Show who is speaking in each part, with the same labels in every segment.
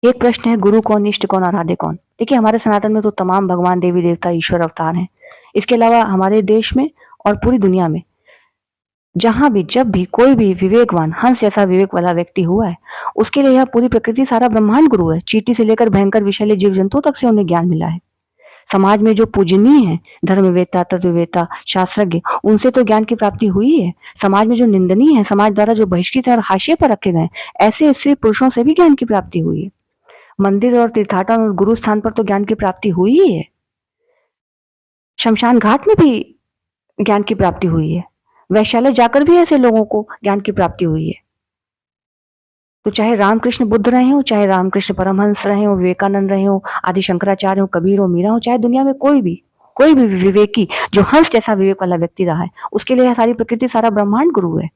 Speaker 1: एक प्रश्न है, गुरु कौन, इष्ट कौन, आराध्य कौन? देखिए, हमारे सनातन में तो तमाम भगवान, देवी-देवता, ईश्वर अवतार हैं। इसके अलावा हमारे देश में और पूरी दुनिया में जहाँ भी, जब भी कोई भी विवेकवान, हंस जैसा विवेक वाला व्यक्ति हुआ है, उसके लिए यह पूरी प्रकृति, सारा ब्रह्मांड गुरु है। चींटी से लेकर भयंकर विषैले जीव-जंतुओं तक से उन्हें ज्ञान मिला है। समाज में जो पूजनीय हैं, धर्मवेत्ता, तत्ववेत्ता, शास्त्रज्ञ, उनसे तो ज्ञान की प्राप्ति हुई है। समाज में जो निंदनीय है, समाज द्वारा जो बहिष्कृत है और हाशिए पर रखे गए, ऐसे स्त्री पुरुषों से भी ज्ञान की प्राप्ति हुई है। मंदिर और तीर्थाटन और गुरु स्थान पर तो ज्ञान की प्राप्ति हुई ही है। शमशान घाट में भी ज्ञान की प्राप्ति हुई है। वैश्यालय जाकर भी ऐसे लोगों को ज्ञान की प्राप्ति हुई है। तो चाहे रामकृष्ण बुद्ध रहे हो, चाहे रामकृष्ण परमहंस रहे हो, विवेकानंद रहे हो, आदि शंकराचार्य हो, कबीर हो, मीरा हो, चाहे दुनिया में कोई भी विवेकी जो हंस जैसा विवेक वाला व्यक्ति रहा है, उसके लिए सारी प्रकृति, सारा ब्रह्मांड गुरु है।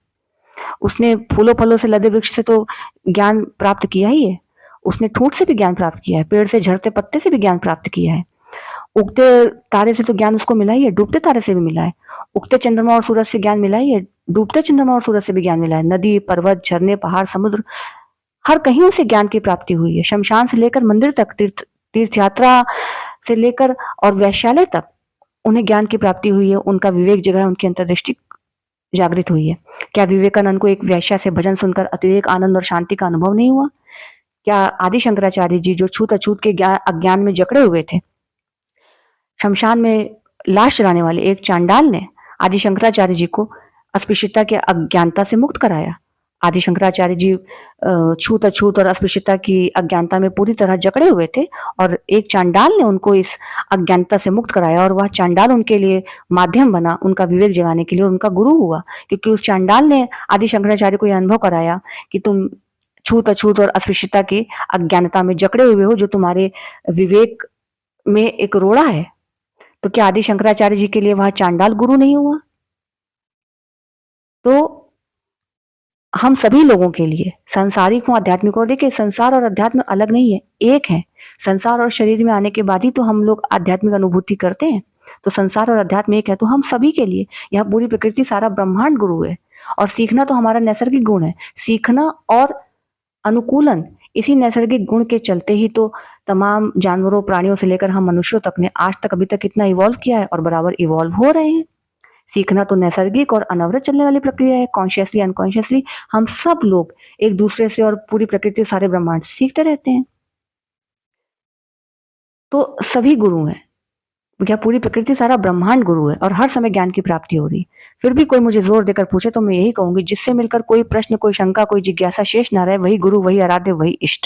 Speaker 1: उसने फूलों फलों से लदे वृक्ष से तो ज्ञान प्राप्त किया ही है। उसने ठूंठ से भी ज्ञान प्राप्त किया है, पेड़ से झड़ते पत्ते से भी ज्ञान प्राप्त किया है। उगते तारे से तो ज्ञान उसको मिला ही है, डूबते तारे से भी मिला है। उगते चंद्रमा और सूरज से ज्ञान मिला ही है, डूबते चंद्रमा और सूरज से भी ज्ञान मिला है। नदी, पर्वत, झरने, पहाड़, समुद्र, हर कहीं उसे ज्ञान की प्राप्ति हुई है। शमशान से लेकर मंदिर तक, तीर्थ यात्रा से लेकर और वैश्यालय तक उन्हें ज्ञान की प्राप्ति हुई है। उनका विवेक जगा है, उनकी अंतर्दृष्टि जागृत हुई है। क्या विवेकानंद को एक वैश्या से भजन सुनकर अतिरेक, आनंद और शांति का अनुभव नहीं हुआ? क्या आदि शंकराचार्य जी, जो छूत अछूत के अज्ञान में जकड़े हुए थे, शमशान में लाश जलाने वाले एक चांडाल ने आदि शंकराचार्य जी को अस्पृश्यता के अज्ञानता से मुक्त कराया? आदि शंकराचार्य जी छूत अछूत और अस्पृश्यता की अज्ञानता में पूरी तरह जकड़े हुए थे और एक चांडाल ने उनको इस अज्ञानता से मुक्त कराया, और वह चांडाल उनके लिए माध्यम बना, उनका विवेक जगाने के लिए, और उनका गुरु हुआ। क्योंकि उस चांडाल ने आदि शंकराचार्य को यह अनुभव कराया कि तुम छूत अछूत और अस्पृश्यता की अज्ञानता में जकड़े हुए हो, जो तुम्हारे विवेक में एक रोड़ा है। तो क्या आदि शंकराचार्य जी के लिए वह चांडाल गुरु नहीं हुआ? तो हम सभी लोगों के लिए, सांसारिक हो, आध्यात्मिक हो, देखिए संसार और अध्यात्म अलग नहीं है, एक है। संसार और शरीर में आने के बाद ही तो हम लोग आध्यात्मिक अनुभूति करते हैं। तो संसार और अध्यात्म एक है, तो हम सभी के लिए यह पूरी प्रकृति, सारा ब्रह्मांड गुरु है। और सीखना तो हमारा नैसर्गिक गुण है। सीखना और अनुकूलन, इसी नैसर्गिक गुण के चलते ही तो तमाम जानवरों, प्राणियों से लेकर हम मनुष्यों तक ने आज तक, अभी तक इतना इवॉल्व किया है और बराबर इवॉल्व हो रहे हैं। सीखना तो नैसर्गिक और अनवरत चलने वाली प्रक्रिया है। कॉन्शियसली, अनकॉन्शियसली हम सब लोग एक दूसरे से और पूरी प्रकृति, सारे ब्रह्मांड से सीखते रहते हैं। तो सभी गुरु हैं। क्या पूरी प्रकृति, सारा ब्रह्मांड गुरु है और हर समय ज्ञान की प्राप्ति हो रही है। फिर भी कोई मुझे जोर देकर पूछे तो मैं यही कहूंगी, जिससे मिलकर कोई प्रश्न, कोई शंका, कोई जिज्ञासा शेष ना रहे, वही गुरु, वही आराध्य, वही इष्ट।